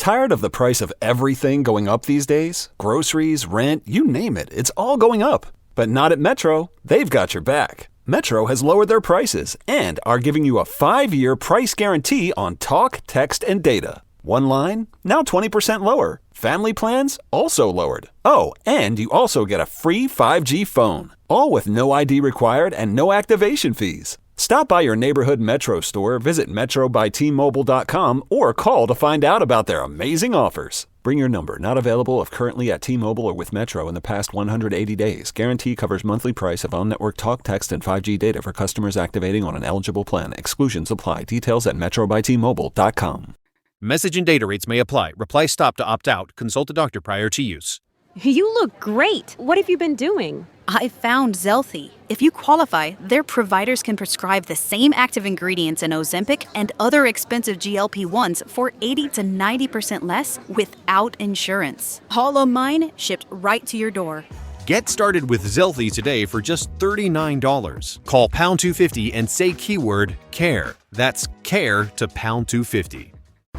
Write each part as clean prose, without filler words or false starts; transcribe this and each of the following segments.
Tired of the price of everything going up these days? Groceries, rent, you name it, it's all going up. But not at Metro. They've got your back. Metro has lowered their prices and are giving you a 5-year price guarantee on talk, text, and data. One line, now 20% lower. Family plans, also lowered. Oh, and you also get a free 5G phone. All with no ID required and no activation fees. Stop by your neighborhood Metro store, visit metrobytmobile.com, or call to find out about their amazing offers. Bring your number. Not available if currently at T-Mobile or with Metro in the past 180 days. Guarantee covers monthly price of on-network talk, text, and 5G data for customers activating on an eligible plan. Exclusions apply. Details at metrobytmobile.com. Message and data rates may apply. Reply stop to opt out. Consult a doctor prior to use. You look great. What have you been doing? I found Zelthy. If you qualify, their providers can prescribe the same active ingredients in Ozempic and other expensive GLP-1s for 80 to 90% less without insurance. All of mine shipped right to your door. Get started with Zelthy today for just $39. Call pound 250 and say keyword CARE. That's CARE to pound 250.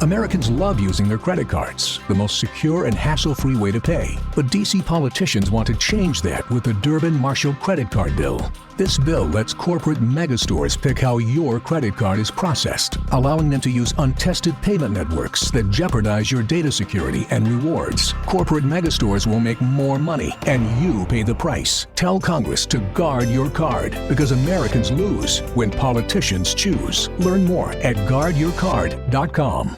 Americans love using their credit cards, the most secure and hassle-free way to pay. But DC politicians want to change that with the Durbin-Marshall credit card bill. This bill lets corporate megastores pick how your credit card is processed, allowing them to use untested payment networks that jeopardize your data security and rewards. Corporate megastores will make more money, and you pay the price. Tell Congress to guard your card, because Americans lose when politicians choose. Learn more at guardyourcard.com.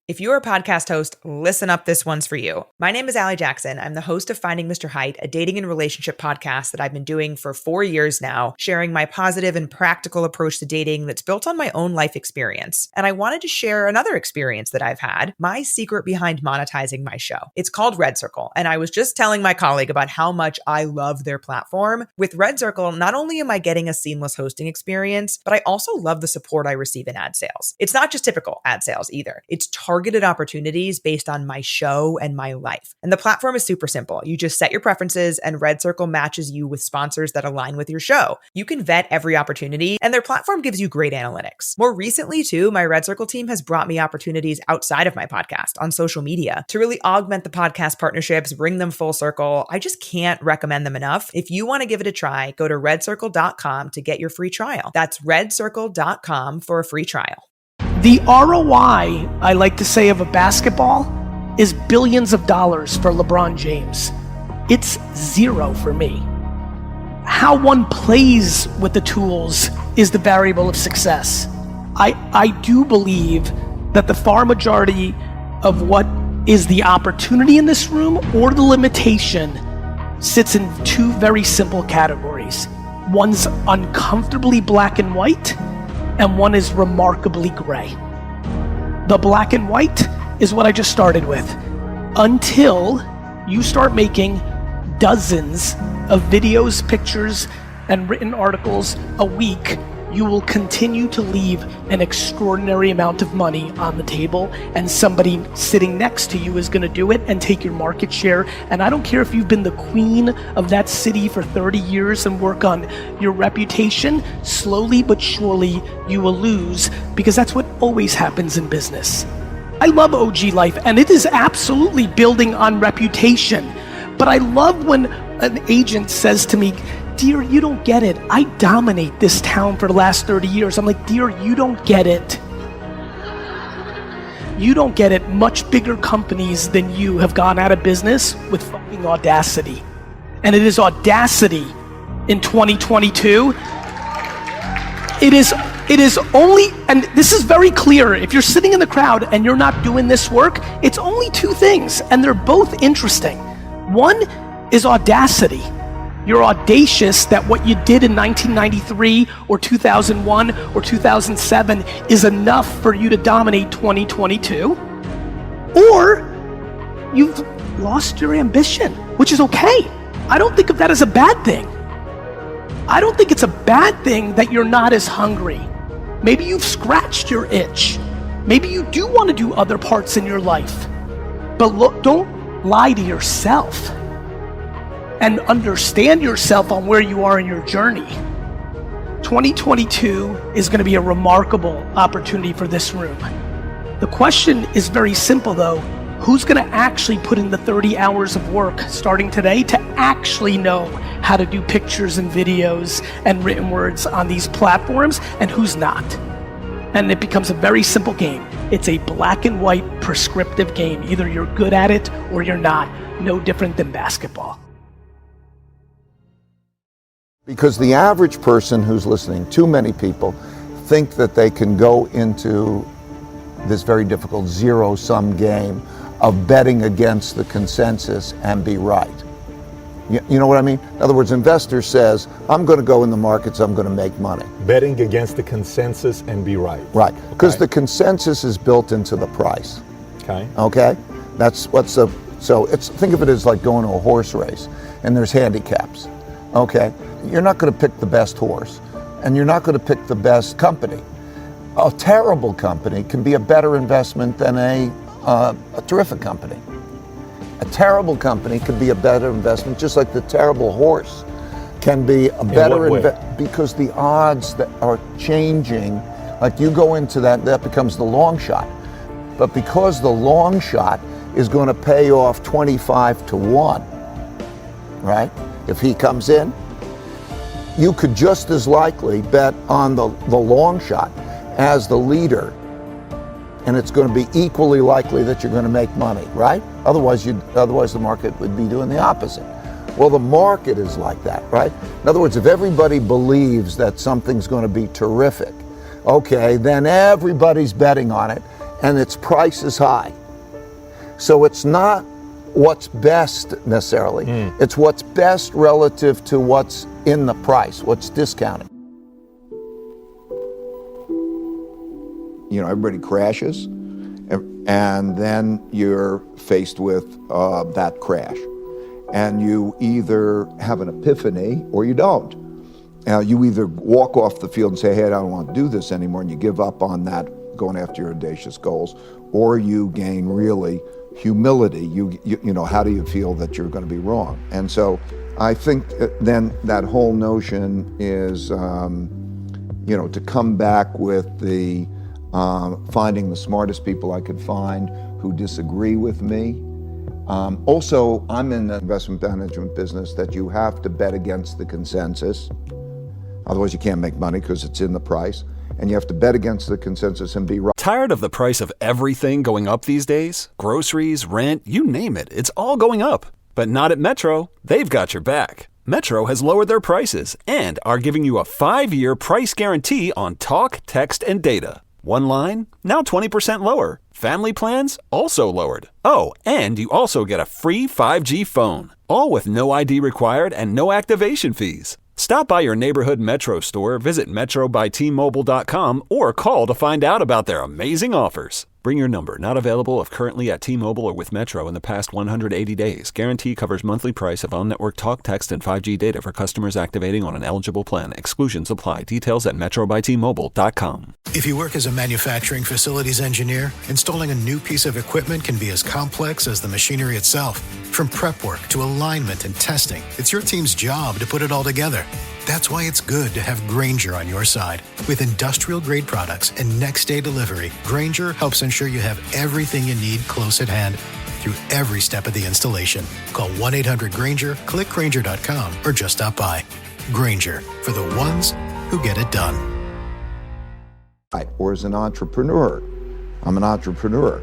If you're a podcast host, listen up, this one's for you. My name is Allie Jackson. I'm the host of Finding Mr. Height, a dating and relationship podcast that I've been doing for 4 years now, sharing my positive and practical approach to dating that's built on my own life experience. And I wanted to share another experience that I've had, my secret behind monetizing my show. It's called Red Circle, and I was just telling my colleague about how much I love their platform. With Red Circle, not only am I getting a seamless hosting experience, but I also love the support I receive in ad sales. It's not just typical ad sales either. It's targeted opportunities based on my show and my life. And the platform is super simple. You just set your preferences and Red Circle matches you with sponsors that align with your show. You can vet every opportunity and their platform gives you great analytics. More recently too, my Red Circle team has brought me opportunities outside of my podcast on social media to really augment the podcast partnerships, bring them full circle. I just can't recommend them enough. If you want to give it a try, go to redcircle.com to get your free trial. That's redcircle.com for a free trial. The ROI, I like to say, of a basketball is billions of dollars for LeBron James. It's zero for me. How one plays with the tools is the variable of success. I do believe that the far majority of what is the opportunity in this room or the limitation sits in two very simple categories. One's uncomfortably black and white, and one is remarkably gray. The black and white is what I just started with. Until you start making dozens of videos, pictures, and written articles a week, you will continue to leave an extraordinary amount of money on the table, and somebody sitting next to you is going to do it and take your market share. And I don't care if you've been the queen of that city for 30 years and work on your reputation, slowly but surely you will lose, because that's what always happens in business. I love OG life, and it is absolutely building on reputation. But I love when an agent says to me, "Dear, you don't get it. I dominate this town for the last 30 years. I'm like, "Dear, you don't get it. You don't get it. Much bigger companies than you have gone out of business with fucking audacity." And it is audacity in 2022. It is only, and this is very clear, if you're sitting in the crowd and you're not doing this work, it's only two things, and they're both interesting. One is audacity. You're audacious that what you did in 1993 or 2001 or 2007 is enough for you to dominate 2022. Or you've lost your ambition, which is okay. I don't think of that as a bad thing. I don't think it's a bad thing that you're not as hungry. Maybe you've scratched your itch. Maybe you do want to do other parts in your life. But look, don't lie to yourself. And understand yourself on where you are in your journey. 2022 is going to be a remarkable opportunity for this room. The question is very simple though. Who's going to actually put in the 30 hours of work starting today to actually know how to do pictures and videos and written words on these platforms, and who's not? And it becomes a very simple game. It's a black and white prescriptive game. Either you're good at it or you're not. No different than basketball. Because the average person who's listening, too many people, think that they can go into this very difficult zero-sum game of betting against the consensus and be right. You know what I mean? In other words, investor says, I'm going to go in the markets, I'm going to make money. Betting against the consensus and be right. Right, because Okay. the consensus is built into the price. Okay. Okay? That's what's the, so it's, think of it as like going to a horse race and there's handicaps. Okay? You're not going to pick the best horse and you're not going to pick the best company. A terrible company can be a better investment than a terrific company. A terrible company could be a better investment, just like the terrible horse can be a better investment, because the odds that are changing, like you go into that becomes the long shot. But because the long shot is going to pay off 25-1, right? If he comes in, you could just as likely bet on the long shot as the leader. And it's going to be equally likely that you're going to make money, right? Otherwise the market would be doing the opposite. Well, the market is like that, right? In other words, if everybody believes that something's going to be terrific, okay, then everybody's betting on it and its price is high. So it's not what's best necessarily. It's what's best relative to what's in the price, what's discounted. You know, everybody crashes, and then you're faced with that crash. And you either have an epiphany or you don't. You either walk off the field and say, hey, I don't want to do this anymore, and you give up on that, going after your audacious goals, or you gain really humility. You know, how do you feel that you're going to be wrong? And so I think then that whole notion is, you know, to come back with the finding the smartest people I could find who disagree with me. Also, I'm in the investment management business that you have to bet against the consensus. Otherwise you can't make money because it's in the price. And you have to bet against the consensus and be right. Tired of the price of everything going up these days? Groceries, rent, you name it, it's all going up. But not at Metro. They've got your back. Metro has lowered their prices and are giving you a 5-year price guarantee on talk, text, and data. One line, now 20% lower. Family plans, also lowered. Oh, and you also get a free 5G phone. All with no ID required and no activation fees. Stop by your neighborhood Metro store, visit metrobytmobile.com, or call to find out about their amazing offers. Bring your number, not available if currently at T-Mobile or with Metro in the past 180 days. Guarantee covers monthly price of on-network talk, text, and 5G data for customers activating on an eligible plan. Exclusions apply. Details at metrobytmobile.com. If you work as a manufacturing facilities engineer, installing a new piece of equipment can be as complex as the machinery itself. From prep work to alignment and testing, it's your team's job to put it all together. That's why it's good to have Grainger on your side. With industrial-grade products and next-day delivery, Grainger helps ensure you have everything you need close at hand through every step of the installation. Call 1-800-GRAINGER, click Grainger.com, or just stop by. Grainger, for the ones who get it done. Or as an entrepreneur, I'm an entrepreneur.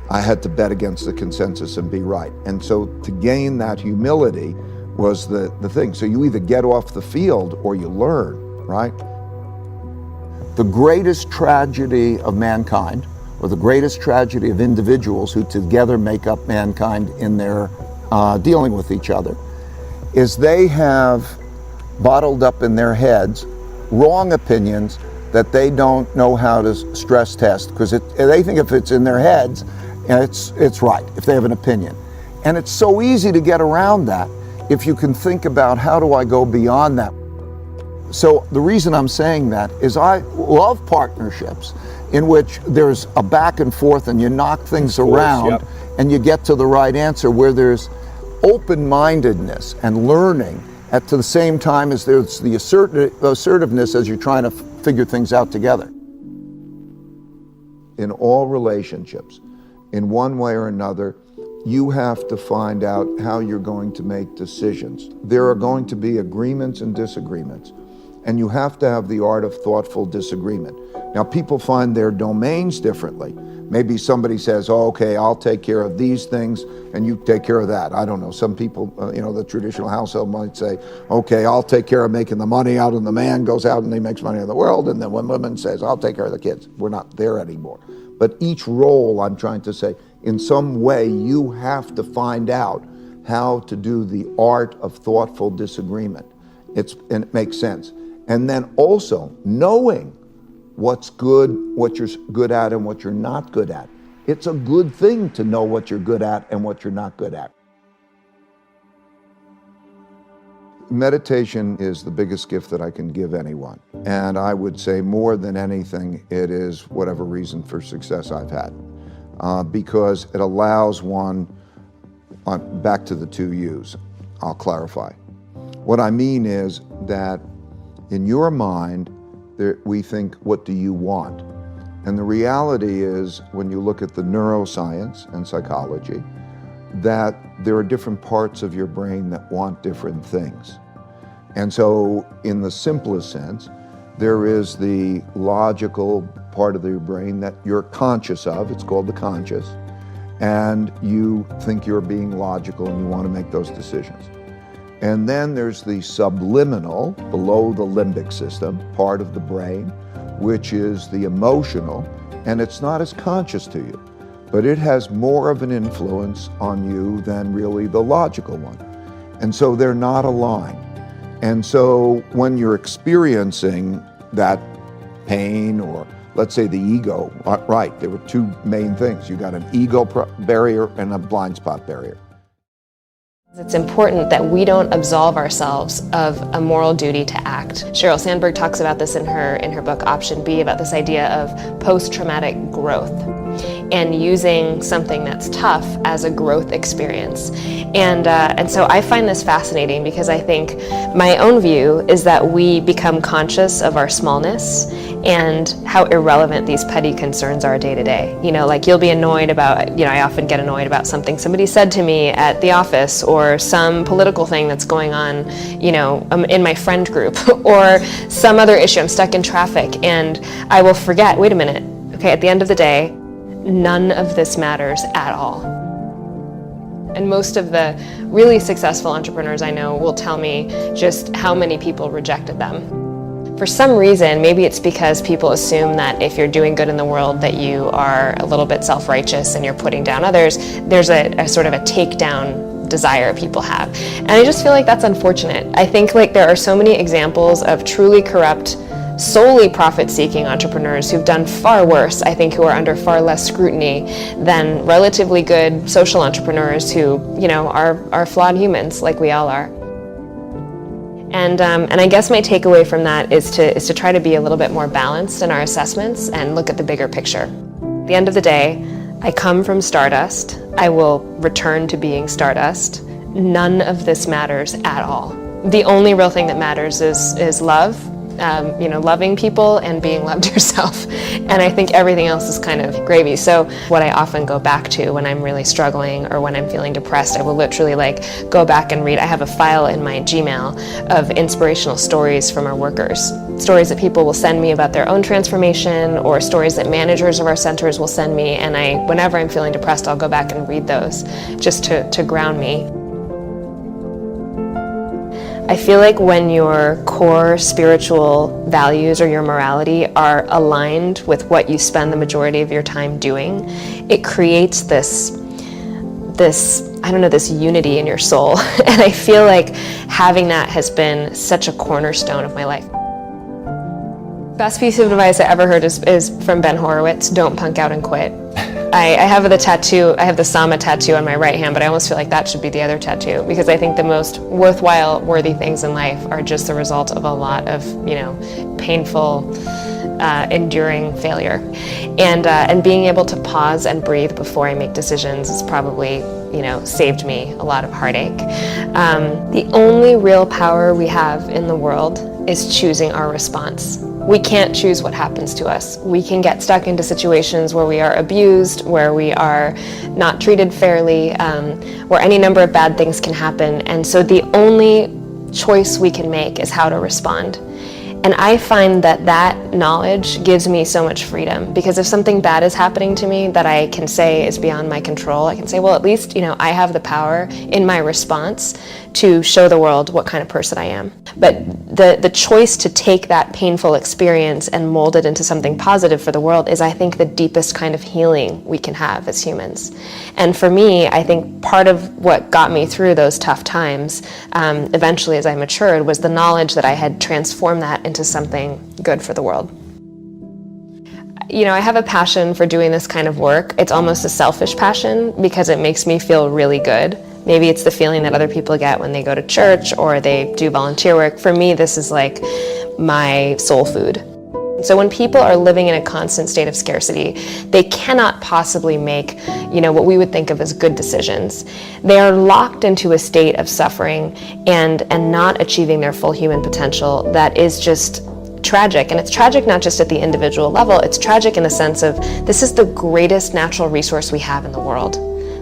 I had to bet against the consensus and be right. And so to gain that humility was the thing. So you either get off the field or you learn, right? The greatest tragedy of mankind, or the greatest tragedy of individuals who together make up mankind in their dealing with each other, is they have bottled up in their heads wrong opinions that they don't know how to stress test, because they think if it's in their heads, it's right, if they have an opinion. And it's so easy to get around that if you can think about, how do I go beyond that? So the reason I'm saying that is I love partnerships in which there's a back and forth and you knock things around and you get to the right answer, where there's open-mindedness and learning at the same time as there's the assertiveness as you're trying to figure things out together. In all relationships, in one way or another, you have to find out how you're going to make decisions. There are going to be agreements and disagreements, and you have to have the art of thoughtful disagreement. Now, people find their domains differently. Maybe somebody says, oh, okay, I'll take care of these things and you take care of that. I don't know. Some people, the traditional household might say, okay, I'll take care of making the money out, and the man goes out and he makes money in the world. And then one woman says, I'll take care of the kids. We're not there anymore. But each role, I'm trying to say, in some way, you have to find out how to do the art of thoughtful disagreement. And it makes sense. And then also knowing what's good, what you're good at, and what you're not good at. It's a good thing to know what you're good at and what you're not good at. Meditation is the biggest gift that I can give anyone. And I would say more than anything, it is whatever reason for success I've had. Because it allows one, back to the 2 U's, I'll clarify. What I mean is that in your mind, we think, what do you want? And the reality is, when you look at the neuroscience and psychology, that there are different parts of your brain that want different things. And so, in the simplest sense, there is the logical part of your brain that you're conscious of, it's called the conscious, and you think you're being logical and you want to make those decisions. And then there's the subliminal, below the limbic system, part of the brain, which is the emotional, and it's not as conscious to you, but it has more of an influence on you than really the logical one. And so they're not aligned. And so when you're experiencing that pain, or let's say the ego, right, there were 2 main things. You got an ego barrier and a blind spot barrier. It's important that we don't absolve ourselves of a moral duty to act. Sheryl Sandberg talks about this in her book Option B, about this idea of post-traumatic growth and using something that's tough as a growth experience. And so I find this fascinating, because I think my own view is that we become conscious of our smallness and how irrelevant these petty concerns are day to day. Like you'll be annoyed about, I often get annoyed about something somebody said to me at the office, or some political thing that's going on, in my friend group, or some other issue. I'm stuck in traffic and I will forget, wait a minute, okay, at the end of the day, none of this matters at all. And most of the really successful entrepreneurs I know will tell me just how many people rejected them. For some reason, maybe it's because people assume that if you're doing good in the world that you are a little bit self-righteous and you're putting down others. There's a sort of a takedown desire people have. And I just feel like that's unfortunate. I think like there are so many examples of truly corrupt, solely profit-seeking entrepreneurs who've done far worse, I think, who are under far less scrutiny than relatively good social entrepreneurs who, are flawed humans like we all are. And I guess my takeaway from that is to try to be a little bit more balanced in our assessments and look at the bigger picture. At the end of the day, I come from stardust. I will return to being stardust. None of this matters at all. The only real thing that matters is love. Loving people and being loved yourself. And I think everything else is kind of gravy. So what I often go back to when I'm really struggling or when I'm feeling depressed, I will literally go back and read. I have a file in my Gmail of inspirational stories from our workers. Stories that people will send me about their own transformation, or stories that managers of our centers will send me. And whenever I'm feeling depressed, I'll go back and read those just to ground me. I feel like when your core spiritual values or your morality are aligned with what you spend the majority of your time doing, it creates this unity in your soul. And I feel like having that has been such a cornerstone of my life. Best piece of advice I ever heard is from Ben Horowitz: don't punk out and quit. I have the tattoo, I have the Sama tattoo on my right hand, but I almost feel like that should be the other tattoo, because I think the most worthwhile, worthy things in life are just the result of a lot of, painful, enduring failure. And being able to pause and breathe before I make decisions has probably, saved me a lot of heartache. The only real power we have in the world is choosing our response. We can't choose what happens to us. We can get stuck into situations where we are abused, where we are not treated fairly, where any number of bad things can happen. And so the only choice we can make is how to respond. And I find that that knowledge gives me so much freedom, because if something bad is happening to me that I can say is beyond my control, I can say, well, at least, I have the power in my response to show the world what kind of person I am. But the choice to take that painful experience and mold it into something positive for the world is, I think, the deepest kind of healing we can have as humans. And for me, I think part of what got me through those tough times, eventually as I matured, was the knowledge that I had transformed that into something good for the world. I have a passion for doing this kind of work. It's almost a selfish passion because it makes me feel really good. Maybe it's the feeling that other people get when they go to church or they do volunteer work. For me, this is like my soul food. So when people are living in a constant state of scarcity, they cannot possibly make, what we would think of as good decisions. They are locked into a state of suffering and not achieving their full human potential that is just tragic. And it's tragic not just at the individual level, it's tragic in the sense of this is the greatest natural resource we have in the world.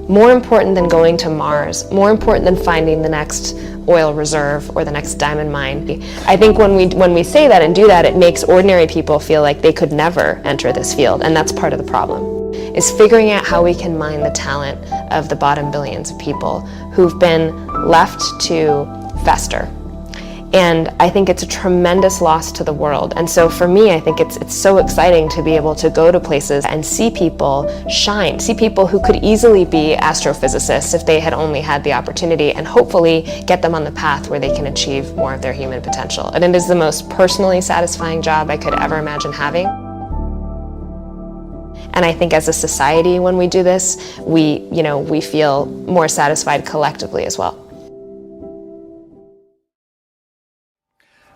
More important than going to Mars, more important than finding the next oil reserve or the next diamond mine. I think when we say that and do that, it makes ordinary people feel like they could never enter this field, and that's part of the problem, is figuring out how we can mine the talent of the bottom billions of people who've been left to fester. And I think it's a tremendous loss to the world. And so for me, I think it's so exciting to be able to go to places and see people shine, see people who could easily be astrophysicists if they had only had the opportunity, and hopefully get them on the path where they can achieve more of their human potential. And it is the most personally satisfying job I could ever imagine having. And I think as a society, when we do this, we feel more satisfied collectively as well.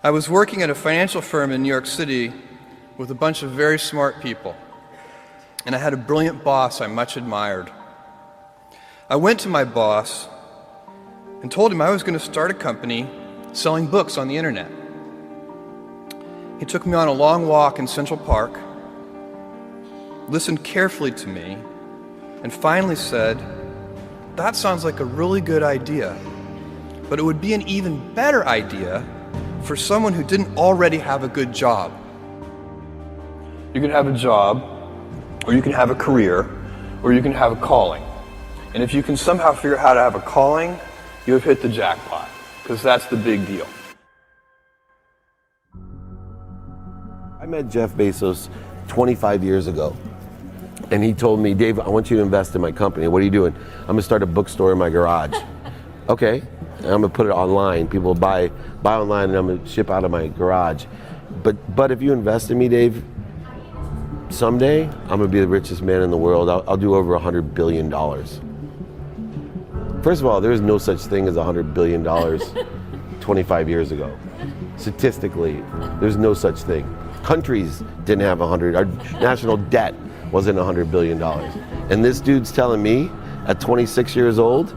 I was working at a financial firm in New York City with a bunch of very smart people, and I had a brilliant boss I much admired. I went to my boss and told him I was going to start a company selling books on the internet. He took me on a long walk in Central Park, listened carefully to me, and finally said, "That sounds like a really good idea, but it would be an even better idea for someone who didn't already have a good job. You can have a job, or you can have a career, or you can have a calling. And if you can somehow figure out how to have a calling, you have hit the jackpot, because that's the big deal." I met Jeff Bezos 25 years ago, and he told me, "Dave, I want you to invest in my company." "What are you doing?" "I'm going to start a bookstore in my garage." "Okay. And I'm going to put it online. People buy online, and I'm going to ship out of my garage. But if you invest in me, Dave, someday I'm going to be the richest man in the world. I'll do over $100 billion. First of all, there is no such thing as $100 billion 25 years ago. Statistically, there's no such thing. Countries didn't have 100. Our national debt wasn't $100 billion. And this dude's telling me at 26 years old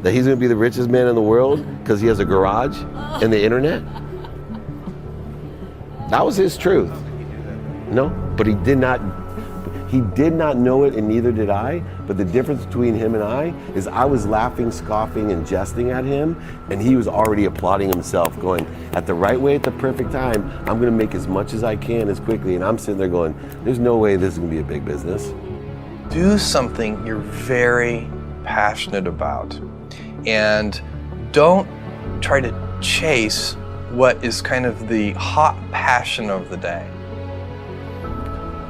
that he's going to be the richest man in the world because he has a garage and the internet? That was his truth. No, but he did not know it, and neither did I. But the difference between him and I is I was laughing, scoffing, and jesting at him, and he was already applauding himself, going, at the right way, at the perfect time, I'm going to make as much as I can as quickly. And I'm sitting there going, there's no way this is going to be a big business. Do something you're very passionate about, and don't try to chase what is kind of the hot passion of the day.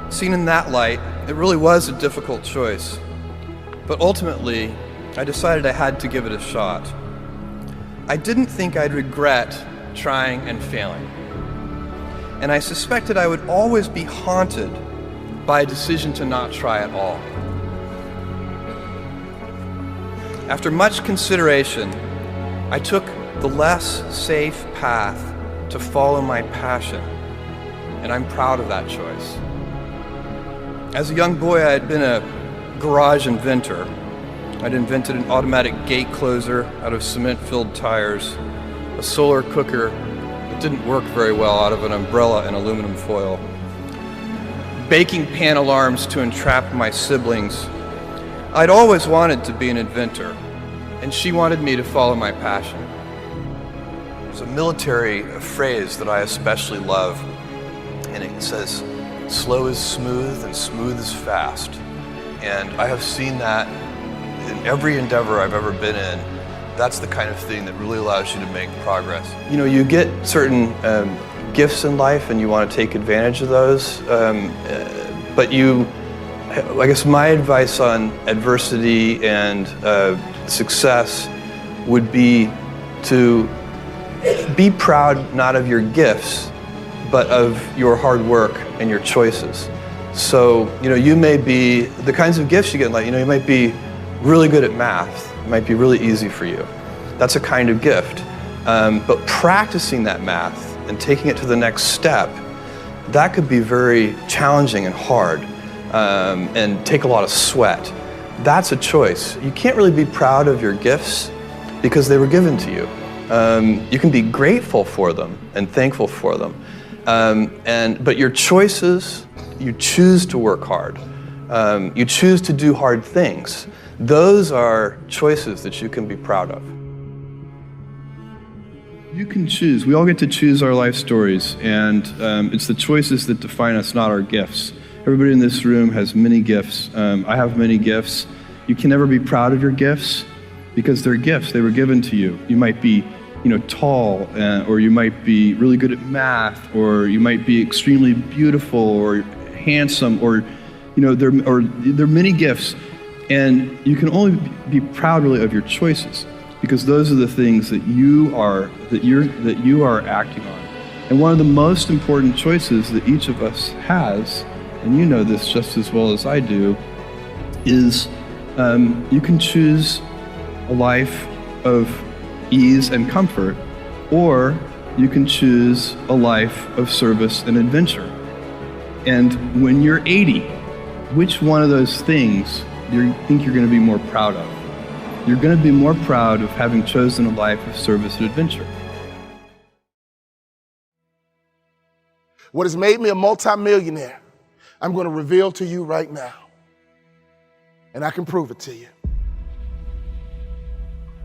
Seen in that light, it really was a difficult choice, but ultimately I decided I had to give it a shot. I didn't think I'd regret trying and failing, and I suspected I would always be haunted by a decision to not try at all. After much consideration, I took the less safe path to follow my passion, and I'm proud of that choice. As a young boy, I had been a garage inventor. I'd invented an automatic gate closer out of cement-filled tires, a solar cooker It didn't work very well out of an umbrella and aluminum foil. Baking pan alarms to entrap my siblings. I'd always wanted to be an inventor, and she wanted me to follow my passion. There's a military phrase that I especially love, and it says, "Slow is smooth and smooth is fast." And I have seen that in every endeavor I've ever been in. That's the kind of thing that really allows you to make progress. You know, you get certain gifts in life and you want to take advantage of those, but I guess my advice on adversity and success would be to be proud not of your gifts, but of your hard work and your choices. So, you know, you may be, the kinds of gifts you get in life, you know, you might be really good at math. It might be really easy for you. That's a kind of gift. But practicing that math and taking it to the next step, that could be very challenging and hard and take a lot of sweat. That's a choice. You can't really be proud of your gifts because they were given to you. You can be grateful for them and thankful for them. But your choices, you choose to work hard. You choose to do hard things. Those are choices that you can be proud of. You can choose. We all get to choose our life stories, and it's the choices that define us, not our gifts. Everybody in this room has many gifts. I have many gifts. You can never be proud of your gifts because they're gifts. They were given to you. You might be, tall, or you might be really good at math, or you might be extremely beautiful or handsome, or there are many gifts, and you can only be proud really of your choices because those are the things that you are acting on. And one of the most important choices that each of us has, and you know this just as well as I do, is you can choose a life of ease and comfort, or you can choose a life of service and adventure. And when you're 80, which one of those things do you think you're going to be more proud of? You're going to be more proud of having chosen a life of service and adventure. What has made me a multimillionaire, I'm going to reveal to you right now. And I can prove it to you.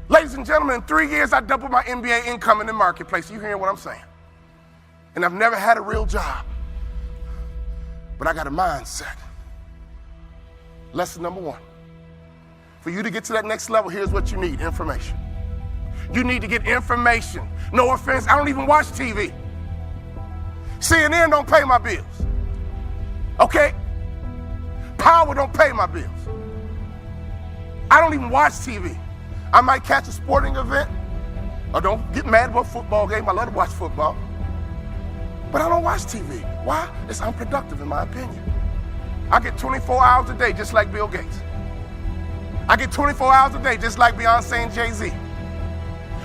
Ladies and gentlemen, in 3 years, I doubled my MBA income in the marketplace. You hearing what I'm saying? And I've never had a real job. But I got a mindset. Lesson number 1. For you to get to that next level, here's what you need: information. You need to get information. No offense, I don't even watch TV. CNN don't pay my bills. Okay? Power don't pay my bills. I don't even watch TV. I might catch a sporting event, or don't get mad about a football game. I love to watch football. But I don't watch TV. Why? It's unproductive in my opinion. I get 24 hours a day just like Bill Gates. I get 24 hours a day just like Beyonce and Jay-Z.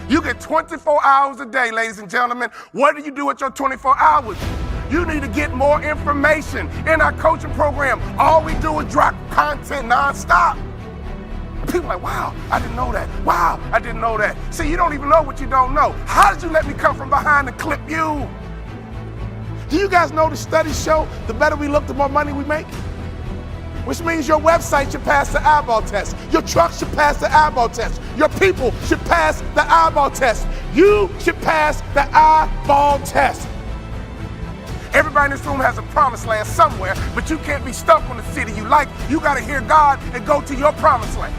You get 24 hours a day, ladies and gentlemen. What do you do with your 24 hours? You need to get more information. In our coaching program, all we do is drop content nonstop. People are like, wow, I didn't know that. Wow, I didn't know that. See, you don't even know what you don't know. How did you let me come from behind and clip you? Do you guys know the studies show the better we look, the more money we make? Which means your website should pass the eyeball test. Your truck should pass the eyeball test. Your people should pass the eyeball test. You should pass the eyeball test. Everybody in this room has a promised land somewhere, but you can't be stuck on the city you like. You got to hear God and go to your promised land.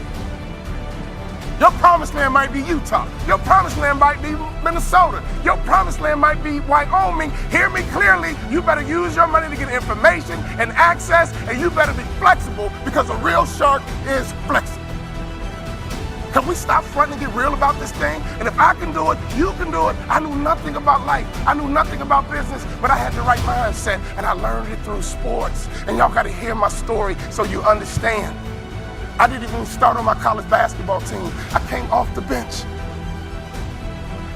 Your promised land might be Utah. Your promised land might be Minnesota. Your promised land might be Wyoming. Hear me clearly. You better use your money to get information and access, and you better be flexible because a real shark is flexible. Can we stop fronting and get real about this thing? And if I can do it, you can do it. I knew nothing about life. I knew nothing about business, but I had the right mindset, and I learned it through sports. And y'all got to hear my story so you understand. I didn't even start on my college basketball team. I came off the bench.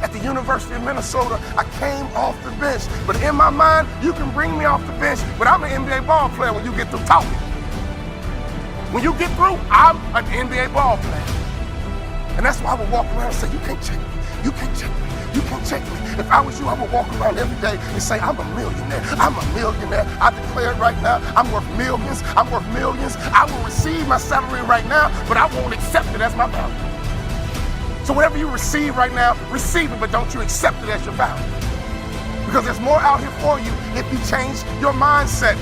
At the University of Minnesota, I came off the bench. But in my mind, you can bring me off the bench, but I'm an NBA ball player when you get through talking. When you get through, I'm an NBA ball player. And that's why I would walk around and say, you can't check me. You can't check me. You can't check me. If I was you, I would walk around every day and say, I'm a millionaire. I'm a millionaire. I declare it right now, I'm worth millions. I'm worth millions. I will receive my salary right now, but I won't accept it as my value. So whatever you receive right now, receive it, but don't you accept it as your value. Because there's more out here for you if you change your mindset.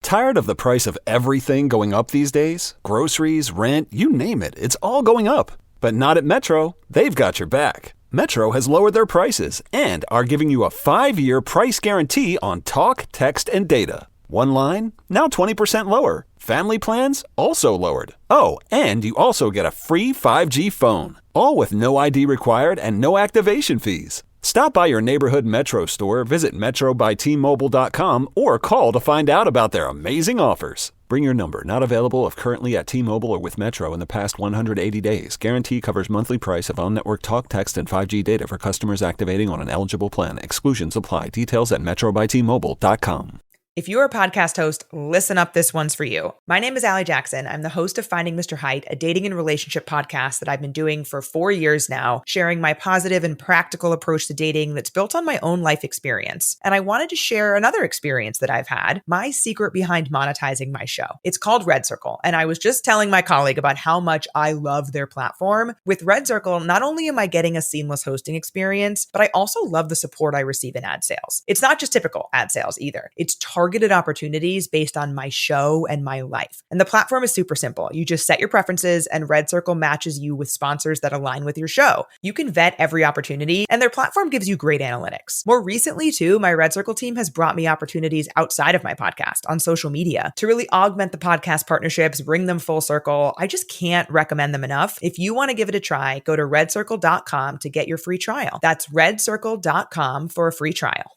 Tired of the price of everything going up these days? Groceries, rent, you name it, it's all going up. But not at Metro. They've got your back. Metro has lowered their prices and are giving you a 5-year price guarantee on talk, text, and data. One line, now 20% lower. Family plans, also lowered. Oh, and you also get a free 5G phone. All with no ID required and no activation fees. Stop by your neighborhood Metro store, visit metrobytmobile.com, or call to find out about their amazing offers. Bring your number. Not available if currently at T-Mobile or with Metro in the past 180 days. Guarantee covers monthly price of on-network talk, text, and 5G data for customers activating on an eligible plan. Exclusions apply. Details at metrobytmobile.com. If you're a podcast host, listen up, this one's for you. My name is Allie Jackson. I'm the host of Finding Mr. Height, a dating and relationship podcast that I've been doing for 4 years now, sharing my positive and practical approach to dating that's built on my own life experience. And I wanted to share another experience that I've had, my secret behind monetizing my show. It's called Red Circle, and I was just telling my colleague about how much I love their platform. With Red Circle, not only am I getting a seamless hosting experience, but I also love the support I receive in ad sales. It's not just typical ad sales either. It's targeted opportunities based on my show and my life. And the platform is super simple. You just set your preferences and Red Circle matches you with sponsors that align with your show. You can vet every opportunity and their platform gives you great analytics. More recently too, my Red Circle team has brought me opportunities outside of my podcast on social media to really augment the podcast partnerships, bring them full circle. I just can't recommend them enough. If you want to give it a try, go to redcircle.com to get your free trial. That's redcircle.com for a free trial.